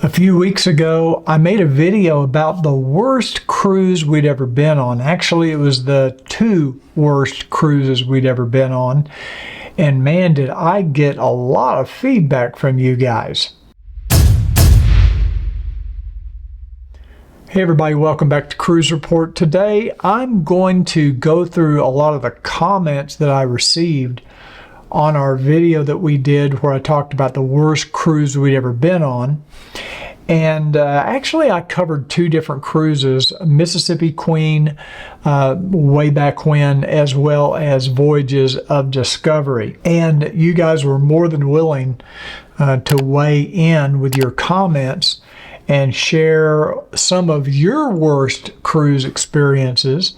A few weeks ago, I made a video about the worst cruise we'd ever been on. Actually, it was the two worst cruises we'd ever been on. And man, did I get a lot of feedback from you guys. Hey everybody, welcome back to Cruise Report. Today, I'm going to go through a lot of the comments that I received on our video that we did where I talked about the worst cruise we'd ever been on. And actually I covered two different cruises, Mississippi Queen way back when, as well as Voyages of Discovery. And you guys were more than willing to weigh in with your comments and share some of your worst cruise experiences.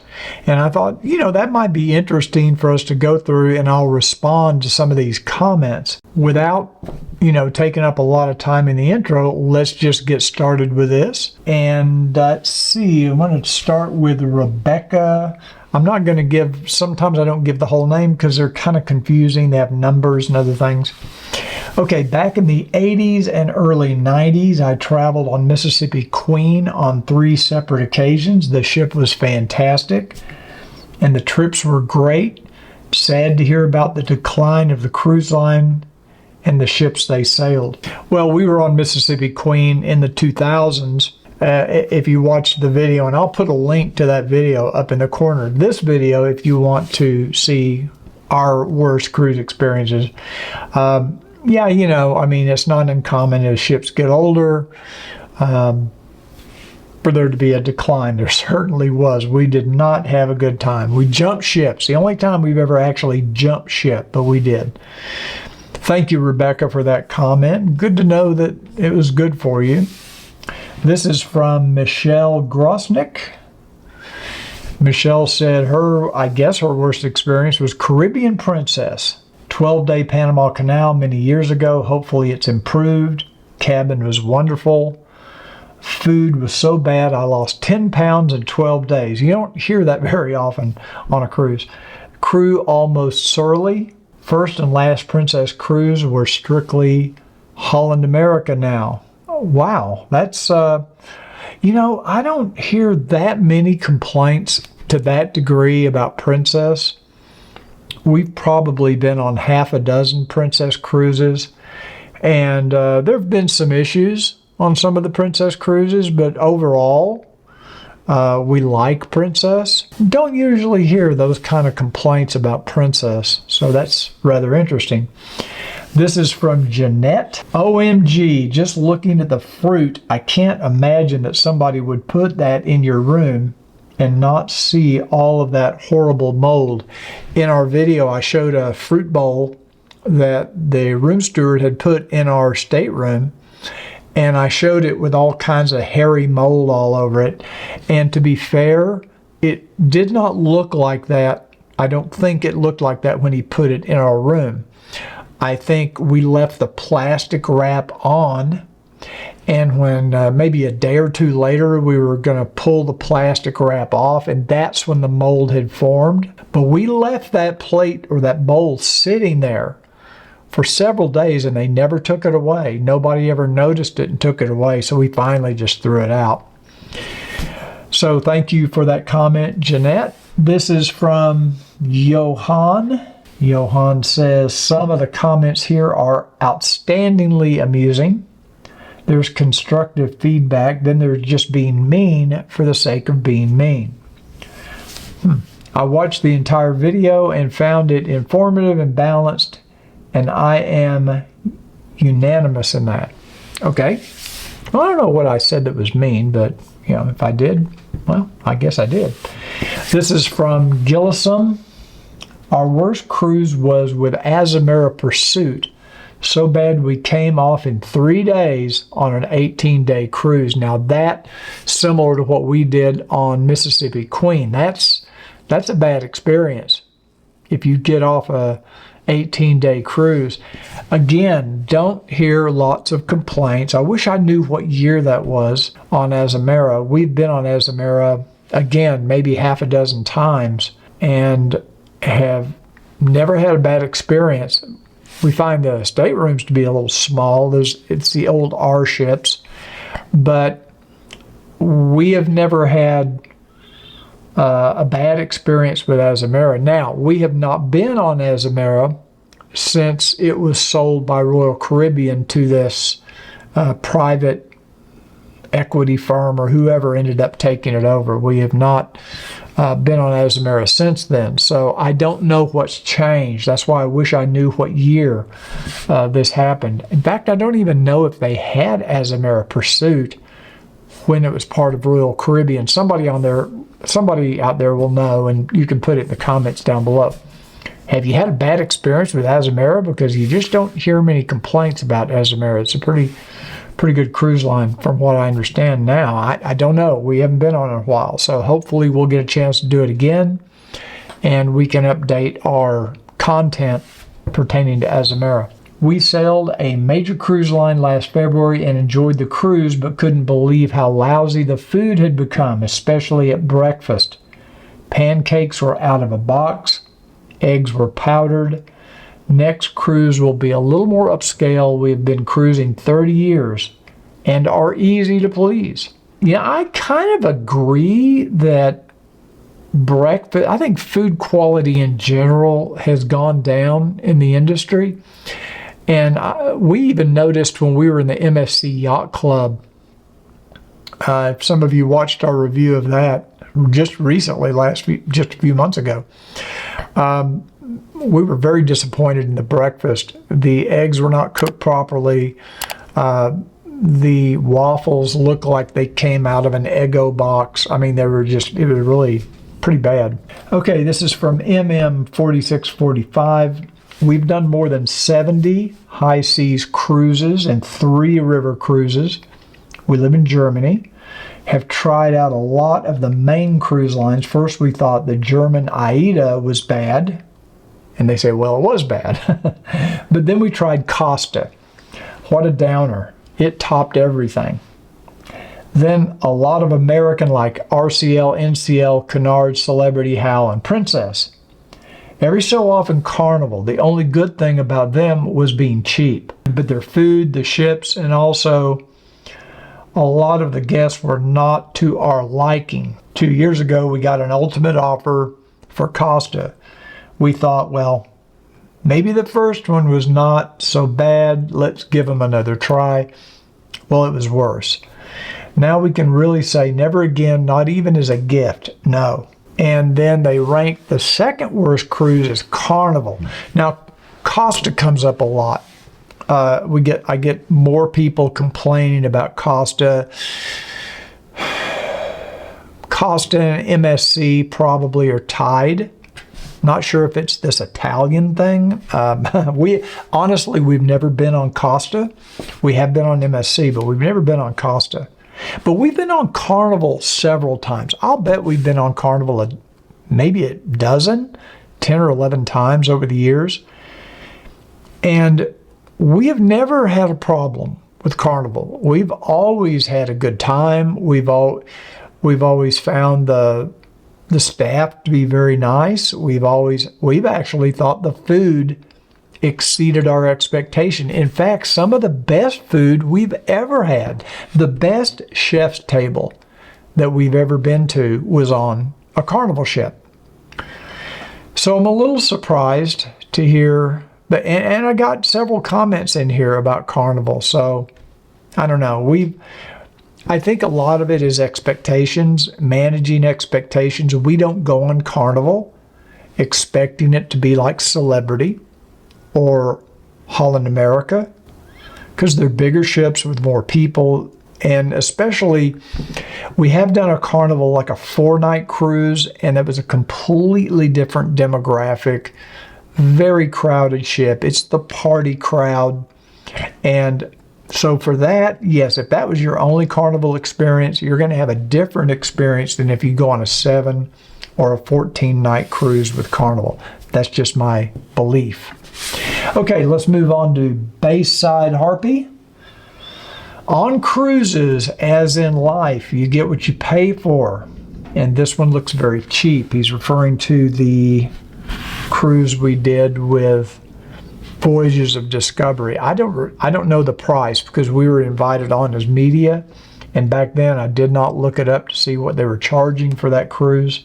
And I thought, that might be interesting for us to go through, and I'll respond to some of these comments. Without, taking up a lot of time in the intro, let's just get started with this. And let's see, I'm going to start with Rebecca. I'm not going to give, sometimes I don't give the whole name because they're kind of confusing. They have numbers and other things. Okay, back in the 80s and early 90s, I traveled on Mississippi Queen on 3 separate occasions. The ship was fantastic, and the trips were great. Sad to hear about the decline of the cruise line and the ships they sailed. Well, we were on Mississippi Queen in the 2000s. If you watched the video, and I'll put a link to that video up in the corner of this video if you want to see our worst cruise experiences. Yeah, it's not uncommon as ships get older for there to be a decline. There certainly was. We did not have a good time. We jumped ships. The only time we've ever actually jumped ship, but we did. Thank you, Rebecca, for that comment. Good to know that it was good for you. This is from Michelle Grosnick. Michelle said her worst experience was Caribbean Princess. 12-day Panama Canal many years ago. Hopefully it's improved. Cabin was wonderful. Food was so bad I lost 10 pounds in 12 days. You don't hear that very often on a cruise. Crew almost surly. First and last Princess cruise were strictly Holland America now. Oh, wow. That's, I don't hear that many complaints to that degree about Princess. We've probably been on half a dozen Princess cruises, and there have been some issues on some of the Princess cruises, but overall, we like Princess. Don't usually hear those kind of complaints about Princess, so that's rather interesting. This is from Jeanette. OMG, just looking at the fruit, I can't imagine that somebody would put that in your room and not see all of that horrible mold. In our video, I showed a fruit bowl that the room steward had put in our stateroom, and I showed it with all kinds of hairy mold all over it. And to be fair, it did not look like that. I don't think it looked like that when he put it in our room. I think we left the plastic wrap on, and when maybe a day or two later, we were going to pull the plastic wrap off, and that's when the mold had formed. But we left that plate or that bowl sitting there for several days, and they never took it away. Nobody ever noticed it and took it away, so we finally just threw it out. So thank you for that comment, Jeanette. This is from Johan. Johan says, some of the comments here are outstandingly amusing. There's constructive feedback, then there's just being mean for the sake of being mean. I watched the entire video and found it informative and balanced, and I am unanimous in that. Okay. Well, I don't know what I said that was mean, but, if I did, well, I guess I did. This is from Gillison. Our worst cruise was with Azamara Pursuit. So bad we came off in 3 days on an 18-day cruise. Now that, similar to what we did on Mississippi Queen, that's a bad experience if you get off a 18-day cruise. Again, don't hear lots of complaints. I wish I knew what year that was on Azamara. We've been on Azamara, again, maybe half a dozen times, and have never had a bad experience. We find the staterooms to be a little small. It's the old R ships, but we have never had a bad experience with Azamara. Now, we have not been on Azamara since it was sold by Royal Caribbean to this private equity firm or whoever ended up taking it over. We have not been on Azamara since then, so I don't know what's changed. That's why I wish I knew what year this happened. In fact, I don't even know if they had Azamara Pursuit when it was part of Royal Caribbean. Somebody out there will know, and you can put it in the comments down below. Have you had a bad experience with Azamara? Because you just don't hear many complaints about Azamara. It's a pretty good cruise line from what I understand now. I don't know. We haven't been on it in a while, so hopefully we'll get a chance to do it again, and we can update our content pertaining to Azamara. We sailed a major cruise line last February and enjoyed the cruise, but couldn't believe how lousy the food had become, especially at breakfast. Pancakes were out of a box. Eggs were powdered. Next cruise will be a little more upscale. We've been cruising 30 years and are easy to please. Yeah, I kind of agree that breakfast, I think food quality in general has gone down in the industry. And we even noticed when we were in the MSC Yacht Club, if some of you watched our review of that just recently, just a few months ago, we were very disappointed in the breakfast. The eggs were not cooked properly. The waffles looked like they came out of an Eggo box. I mean, it was really pretty bad. Okay, this is from MM4645. We've done more than 70 high seas cruises and 3 river cruises. We live in Germany. Have tried out a lot of the main cruise lines. First, we thought the German AIDA was bad. And they say, well, it was bad. But then we tried Costa. What a downer. It topped everything. Then a lot of American like RCL, NCL, Cunard, Celebrity, Hal, and Princess. Every so often Carnival. The only good thing about them was being cheap. But their food, the ships, and also a lot of the guests were not to our liking. 2 years ago, we got an ultimate offer for Costa. We thought, well, maybe the first one was not so bad. Let's give them another try. Well, it was worse. Now we can really say never again, not even as a gift. No. And then they ranked the second worst cruise as Carnival. Now, Costa comes up a lot. I get more people complaining about Costa. Costa and MSC probably are tied. Not sure if it's this Italian thing. We've never been on Costa. We have been on MSC, but we've never been on Costa. But we've been on Carnival several times. I'll bet we've been on Carnival maybe a dozen, 10 or 11 times over the years. And we have never had a problem with Carnival. We've always had a good time. We've always found the staff to be very nice. We've actually thought the food exceeded our expectation. In fact, some of the best food we've ever had, the best chef's table that we've ever been to was on a Carnival ship. So I'm a little surprised to hear that, and I got several comments in here about Carnival. So I don't know. I think a lot of it is expectations, managing expectations. We don't go on Carnival expecting it to be like Celebrity or Holland America, because they're bigger ships with more people. And especially, we have done a Carnival, like a 4-night cruise, and it was a completely different demographic, very crowded ship. It's the party crowd. And so for that, yes, if that was your only Carnival experience, you're going to have a different experience than if you go on a 7 or a 14-night cruise with Carnival. That's just my belief. Okay, let's move on to Bayside Harpy. On cruises, as in life, you get what you pay for. And this one looks very cheap. He's referring to the cruise we did with Voyages of Discovery. I don't know the price because we were invited on as media, and back then I did not look it up to see what they were charging for that cruise.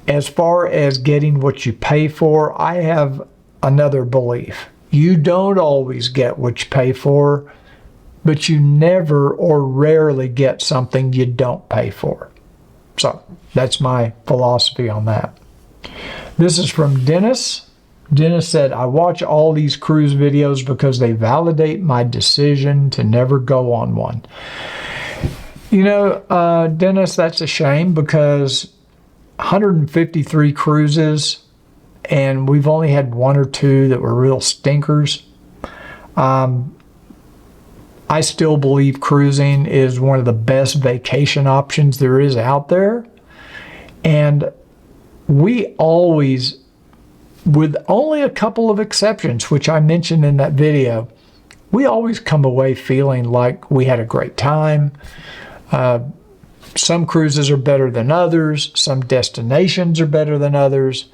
As far as getting what you pay for, I have another belief. You don't always get what you pay for, but you never or rarely get something you don't pay for. So that's my philosophy on that. This is from Dennis. Dennis said, I watch all these cruise videos because they validate my decision to never go on one. You know, Dennis, that's a shame because 153 cruises and we've only had one or two that were real stinkers. I still believe cruising is one of the best vacation options there is out there. And we always, with only a couple of exceptions, which I mentioned in that video, we always come away feeling like we had a great time. Some cruises are better than others. Some destinations are better than others.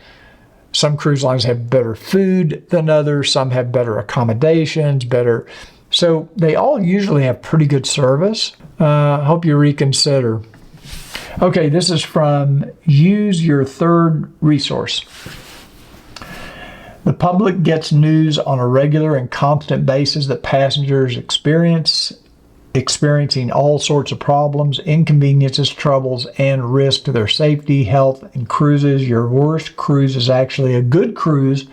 Some cruise lines have better food than others. Some have better accommodations, better. So they all usually have pretty good service. Hope you reconsider. Okay, this is from Use Your Third Resource. The public gets news on a regular and constant basis that passengers experiencing all sorts of problems, inconveniences, troubles, and risk to their safety, health, and cruises. Your worst cruise is actually a good cruise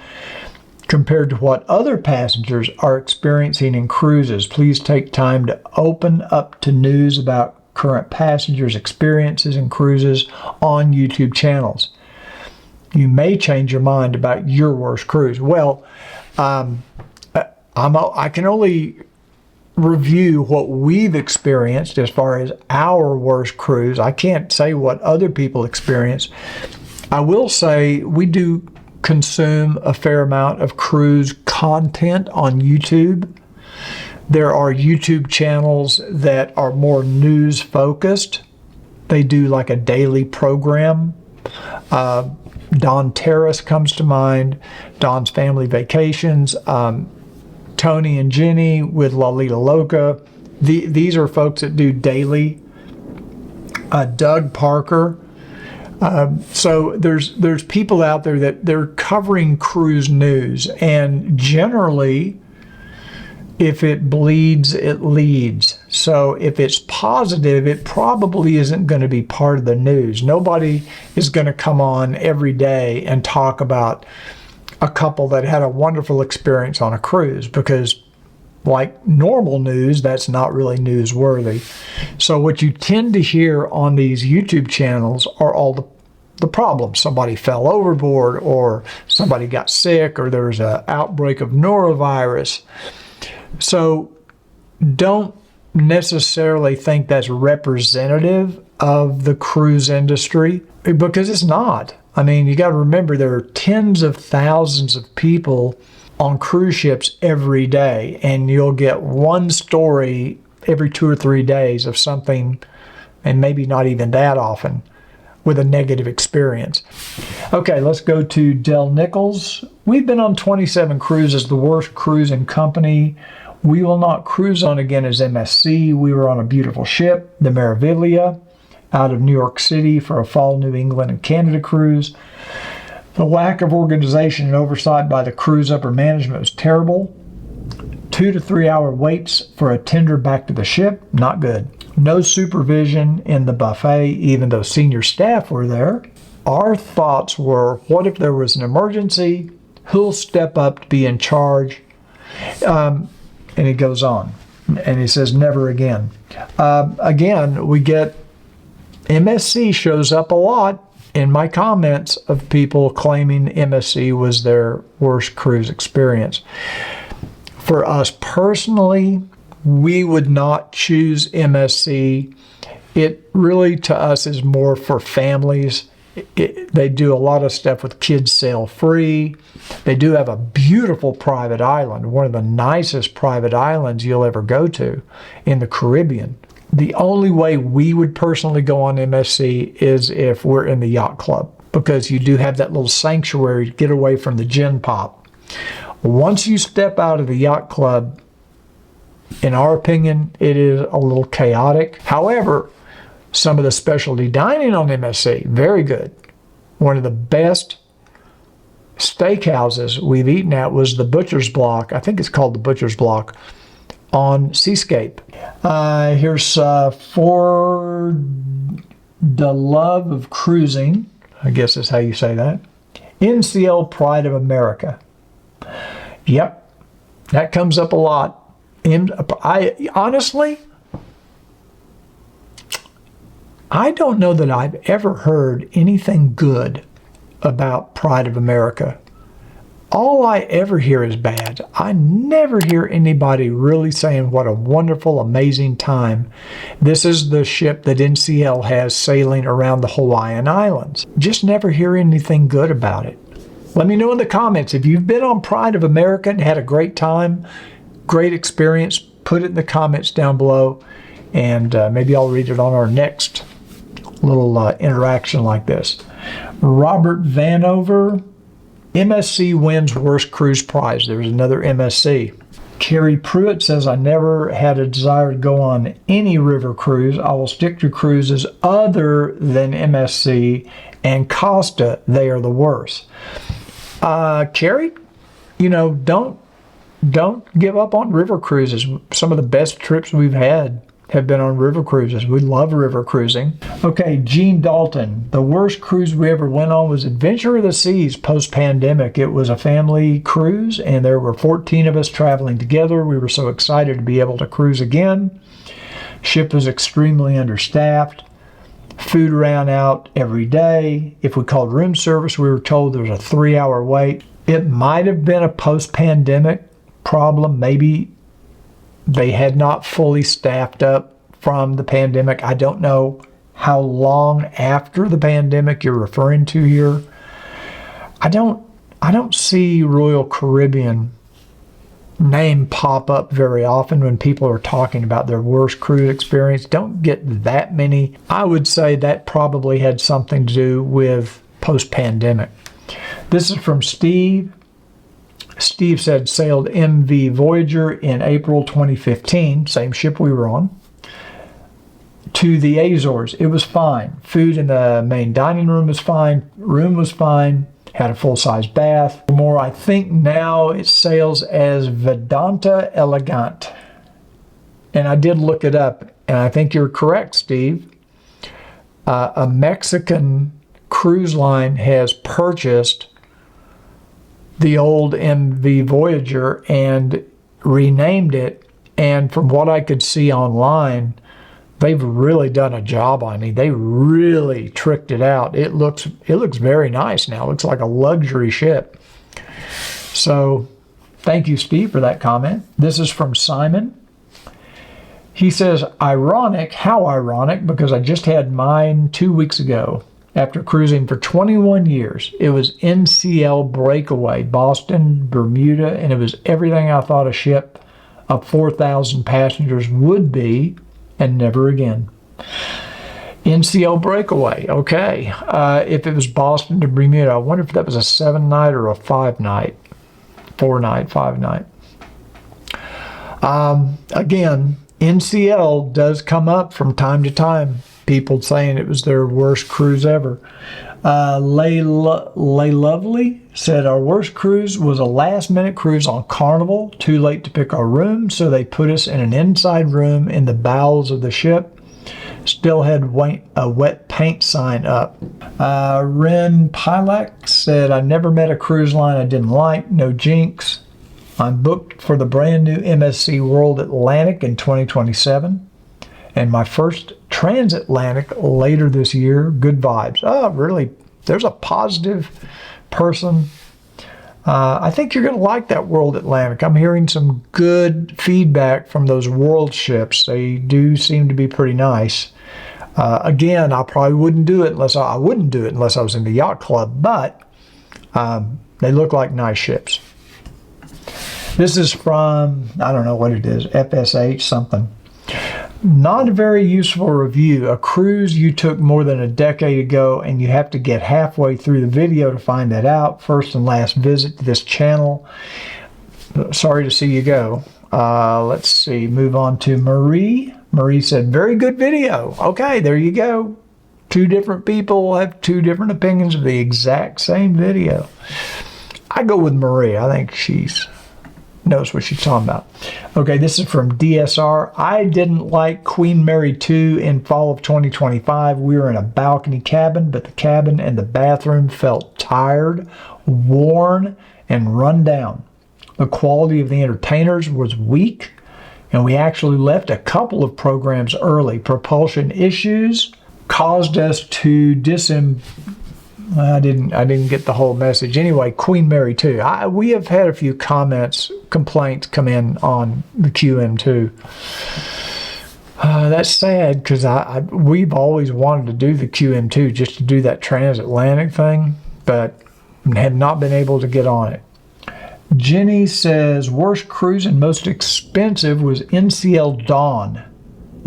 compared to what other passengers are experiencing in cruises. Please take time to open up to news about current passengers' experiences in cruises on YouTube channels. You may change your mind about your worst cruise. Well, I can only review what we've experienced as far as our worst cruise. I can't say what other people experience. I will say we do consume a fair amount of cruise content on YouTube. There are YouTube channels that are more news focused. They do like a daily program. Don Terrace comes to mind, Don's Family Vacations, Tony and Jenny with Lolita Loca. These are folks that do daily. Doug Parker. So there's people out there that they're covering cruise news, and generally, if it bleeds, it leads. So if it's positive, it probably isn't going to be part of the news. Nobody is going to come on every day and talk about a couple that had a wonderful experience on a cruise, because like normal news, that's not really newsworthy. So what you tend to hear on these YouTube channels are all the problems. Somebody fell overboard, or somebody got sick, or there was an outbreak of norovirus. So don't necessarily think that's representative of the cruise industry, because it's not. I mean, you got to remember there are tens of thousands of people on cruise ships every day, and you'll get one story every 2 or 3 days of something, and maybe not even that often, with a negative experience. Okay, let's go to Del Nichols. We've been on 27 cruises, the worst cruising company. We will not cruise on again as MSC. We were on a beautiful ship, the Meraviglia, out of New York City for a fall New England and Canada cruise. The lack of organization and oversight by the cruise upper management was terrible. 2 to 3 hour waits for a tender back to the ship, not good. No supervision in the buffet, even though senior staff were there. Our thoughts were, what if there was an emergency? Who'll step up to be in charge? And he goes on, and he says, never again. Again, we get MSC shows up a lot in my comments of people claiming MSC was their worst cruise experience. For us personally, we would not choose MSC. It really, to us, is more for families. They do a lot of stuff with kids sail free. They do have a beautiful private island, one of the nicest private islands you'll ever go to in the Caribbean. The only way we would personally go on MSC is if we're in the yacht club, because you do have that little sanctuary to get away from the gin pop. Once you step out of the yacht club, in our opinion, it is a little chaotic. However, some of the specialty dining on MSC, very good. One of the best steakhouses we've eaten at was the Butcher's Block. I think it's called the Butcher's Block on Seascape. Here's For the Love of Cruising, I guess is how you say that. NCL Pride of America. Yep, that comes up a lot. Honestly, I don't know that I've ever heard anything good about Pride of America. All I ever hear is bad. I never hear anybody really saying what a wonderful, amazing time. This is the ship that NCL has sailing around the Hawaiian Islands. Just never hear anything good about it. Let me know in the comments if you've been on Pride of America and had a great time, great experience. Put it in the comments down below, and maybe I'll read it on our next little interaction like this. Robert Vanover, MSC wins worst cruise prize. There's another MSC. Carrie Pruitt says, I never had a desire to go on any river cruise. I will stick to cruises other than MSC and Costa. They are the worst. Carrie, you know, don't give up on river cruises. Some of the best trips we've had have been on river cruises. We love river cruising. Okay, Gene Dalton. The worst cruise we ever went on was Adventure of the Seas post-pandemic. It was a family cruise, and there were 14 of us traveling together. We were so excited to be able to cruise again. Ship was extremely understaffed. Food ran out every day. If we called room service, we were told there was a 3-hour wait. It might have been a post-pandemic problem. Maybe they had not fully staffed up from the pandemic. I don't know how long after the pandemic you're referring to here. I don't see Royal Caribbean name pop up very often when people are talking about their worst cruise experience. Don't get that many. I would say that probably had something to do with post-pandemic. This is from Steve. Steve said sailed MV Voyager in April 2015, same ship we were on, to the Azores. It was fine. Food in the main dining room was fine. Room was fine. Had a full-size bath. More, I think now it sails as Vedanta Elegant. And I did look it up, and I think you're correct, Steve. A Mexican cruise line has purchased the old MV Voyager and renamed it, and from what I could see online, they've really done a job on it. They really tricked it out. It looks very nice now. It looks like a luxury ship. So thank you, Steve, for that comment. This is from Simon. He says, ironic, how ironic, because I just had mine 2 weeks ago. After cruising for 21 years, it was NCL Breakaway, Boston, Bermuda, and it was everything I thought a ship of 4,000 passengers would be, and never again. NCL Breakaway, okay. If it was Boston to Bermuda, I wonder if that was a 7-night or a 5-night, 4-night, 5-night. Again, NCL does come up from time to time. People saying it was their worst cruise ever. Lay Lovely said, our worst cruise was a last-minute cruise on Carnival. Too late to pick our room, so they put us in an inside room in the bowels of the ship. Still had a wet paint sign up. Ren Pilak said, I never met a cruise line I didn't like. No jinx. I'm booked for the brand new MSC World Atlantic in 2027. And my first transatlantic later this year. Good vibes. Oh, really? There's a positive person. I think you're going to like that World Atlantic. I'm hearing some good feedback from those world ships. They do seem to be pretty nice. Again, I probably wouldn't do it unless I was in the yacht club, but they look like nice ships. This is from, I don't know what it is, FSH something. Not a very useful review. A cruise you took more than a decade ago, and you have to get halfway through the video to find that out. First and last visit to this channel. sorry to see you go. Let's see, move on to Marie. Marie said, very good video. Okay, there you go. Two different people have two different opinions of the exact same video. I go with Marie. I think she knows what she's talking about. Okay, this is from DSR. I didn't like Queen Mary 2 in fall of 2025. We were in a balcony cabin, but the cabin and the bathroom felt tired, worn, and run down. The quality of the entertainers was weak, and we actually left a couple of programs early. Propulsion issues caused us to I didn't get the whole message. Anyway, Queen Mary 2. We have had a few complaints come in on the QM2. That's sad because we've always wanted to do the QM2 just to do that transatlantic thing, but have not been able to get on it. Jenny says, worst cruise and most expensive was NCL Dawn.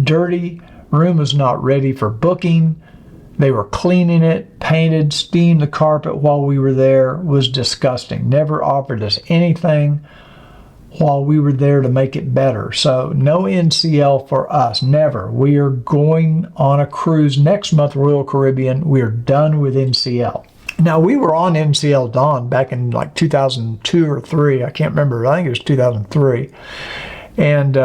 Dirty, room was not ready for booking. They were cleaning it, painted, steamed the carpet while we were there. It was disgusting. Never offered us anything while we were there to make it better. So no NCL for us, never. We are going on a cruise next month, Royal Caribbean. We are done with NCL. Now, we were on NCL Dawn back in like 2002 or 3. I can't remember. I think it was 2003. And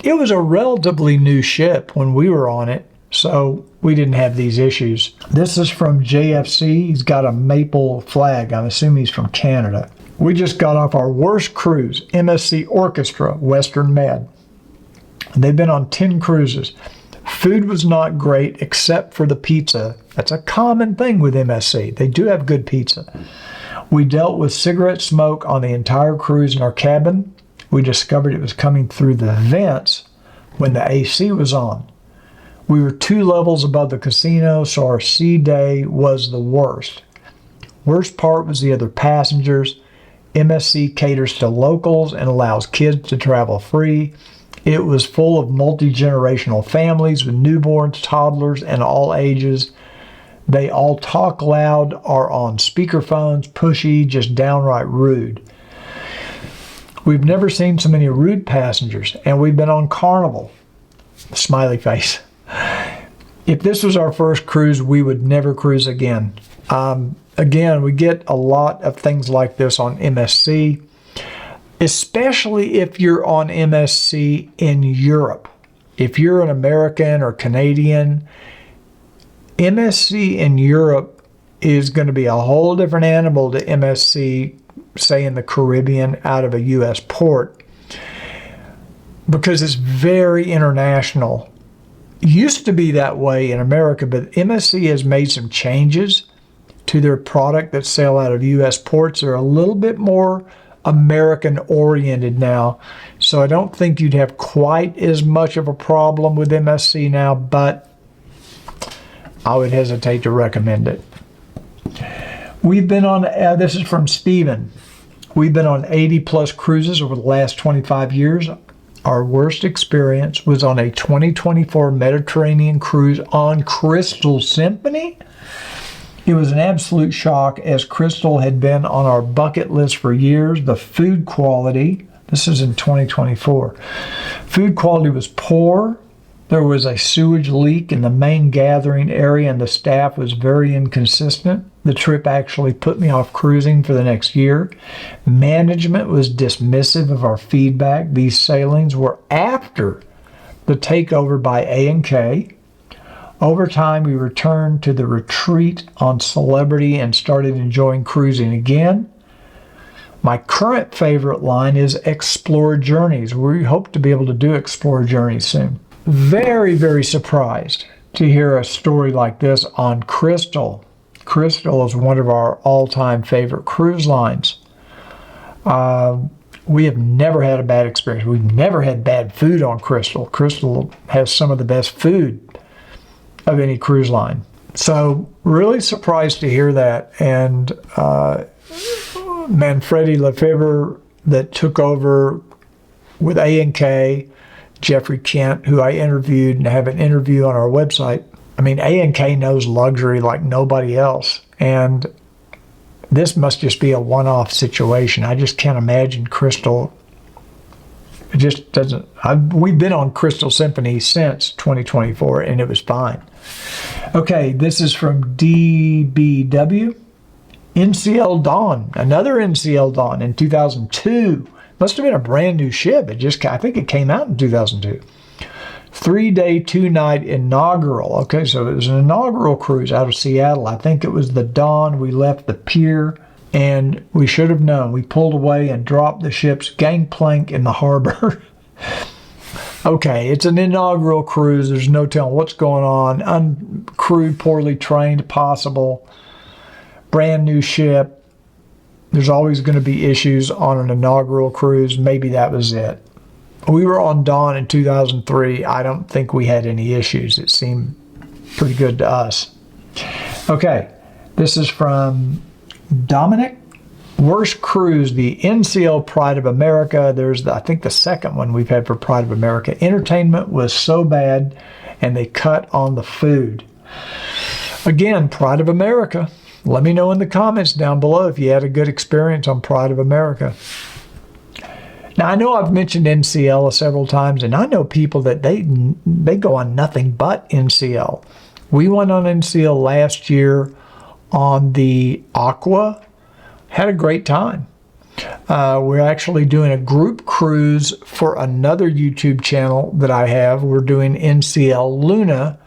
it was a relatively new ship when we were on it, so we didn't have these issues. This is from JFC. He's got a maple flag. I'm assuming he's from Canada. We just got off our worst cruise, MSC Orchestra, Western Med. They've been on 10 cruises. Food was not great except for the pizza. That's a common thing with MSC. They do have good pizza. We dealt with cigarette smoke on the entire cruise in our cabin. We discovered it was coming through the vents when the AC was on. We were 2 levels above the casino, so our sea day was the worst. Worst part was the other passengers. MSC caters to locals and allows kids to travel free. It was full of multi-generational families with newborns, toddlers, and all ages. They all talk loud, are on speakerphones, pushy, just downright rude. We've never seen so many rude passengers, and we've been on Carnival. Smiley face. If this was our first cruise, we would never cruise again. Again, we get a lot of things like this on MSC, especially if you're on MSC in Europe. If you're an American or Canadian, MSC in Europe is going to be a whole different animal to MSC, say in the Caribbean, out of a U.S. port, because it's very international. It used to be that way in America, but MSC has made some changes to their product that sail out of U.S. ports. They're a little bit more American-oriented now, so I don't think you'd have quite as much of a problem with MSC now, but I would hesitate to recommend it. We've been on, this is from Steven. We've been on 80-plus cruises over the last 25 years. Our worst experience was on a 2024 Mediterranean cruise on Crystal Symphony. It was an absolute shock, as Crystal had been on our bucket list for years. The food quality, this is in 2024, food quality was poor. There was a sewage leak in the main gathering area, and the staff was very inconsistent. The trip actually put me off cruising for the next year. Management was dismissive of our feedback. These sailings were after the takeover by A&K. Over time, we returned to the retreat on Celebrity and started enjoying cruising again. My current favorite line is Explore Journeys. We hope to be able to do Explore Journeys soon. Very, very surprised to hear a story like this on Crystal. Crystal is one of our all-time favorite cruise lines. We have never had a bad experience. We've never had bad food on Crystal. Crystal has some of the best food of any cruise line. So really surprised to hear that. And Manfredi Lefebvre that took over with A&K, Jeffrey Kent, who I interviewed and have an interview on our website. I mean, A&K knows luxury like nobody else. And This must just be a one-off situation. I just can't imagine Crystal. It just doesn't. We've been on Crystal Symphony since 2024, and it was fine. Okay, this is from DBW. NCL Dawn, another NCL Dawn in 2002. Must have been a brand new ship. I think it came out in 2002. 3-day, 2-night inaugural. Okay, so it was an inaugural cruise out of Seattle. I think it was the Dawn. We left the pier, and we should have known. We pulled away and dropped the ship's gangplank in the harbor. Okay, it's an inaugural cruise. There's no telling what's going on. Uncrewed, poorly trained, possible. Brand new ship. There's always going to be issues on an inaugural cruise. Maybe that was it. We were on Dawn in 2003. I don't think we had any issues. It seemed pretty good to us. Okay, this is from Dominic. Worst cruise, the NCL Pride of America. There's, I think, the second one we've had for Pride of America. Entertainment was so bad, and they cut on the food. Again, Pride of America. Let me know in the comments down below if you had a good experience on Pride of America. Now, I know I've mentioned NCL several times, and I know people that they go on nothing but NCL. We went on NCL last year on the Aqua. Had a great time. We're actually doing a group cruise for another YouTube channel that I have. We're doing NCL Luna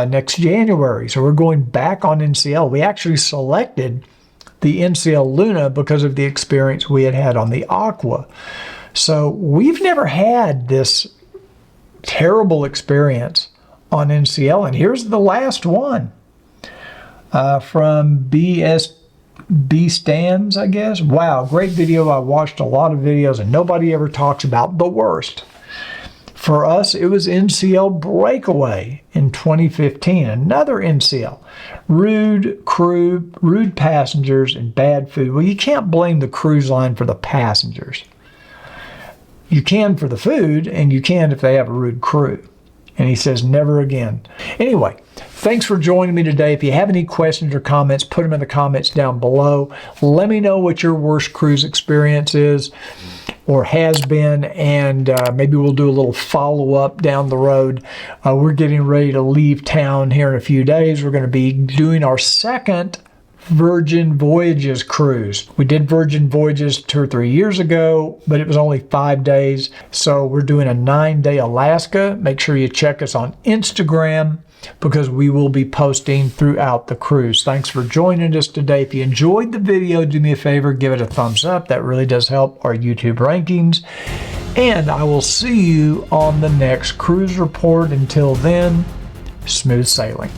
next January. So we're going back on NCL. We actually selected the NCL Luna because of the experience we had had on the Aqua. So we've never had this terrible experience on NCL. And here's the last one from B Stands, I guess. Wow, great video. I watched a lot of videos and nobody ever talks about the worst. For us, it was NCL Breakaway in 2015. Another NCL. Rude crew, rude passengers, and bad food. Well, you can't blame the cruise line for the passengers. You can for the food, and you can if they have a rude crew. And he says, never again. Anyway, thanks for joining me today. If you have any questions or comments, put them in the comments down below. Let me know what your worst cruise experience is or has been, and maybe we'll do a little follow-up down the road. We're getting ready to leave town here in a few days. We're going to be doing our second Virgin Voyages cruise. We did Virgin Voyages 2 or 3 years ago, but it was only 5 days. So we're doing a 9-day Alaska. Make sure you check us on Instagram because we will be posting throughout the cruise. Thanks for joining us today. If you enjoyed the video, do me a favor, give it a thumbs up. That really does help our YouTube rankings. And I will see you on the next Cruise Report. Until then, smooth sailing.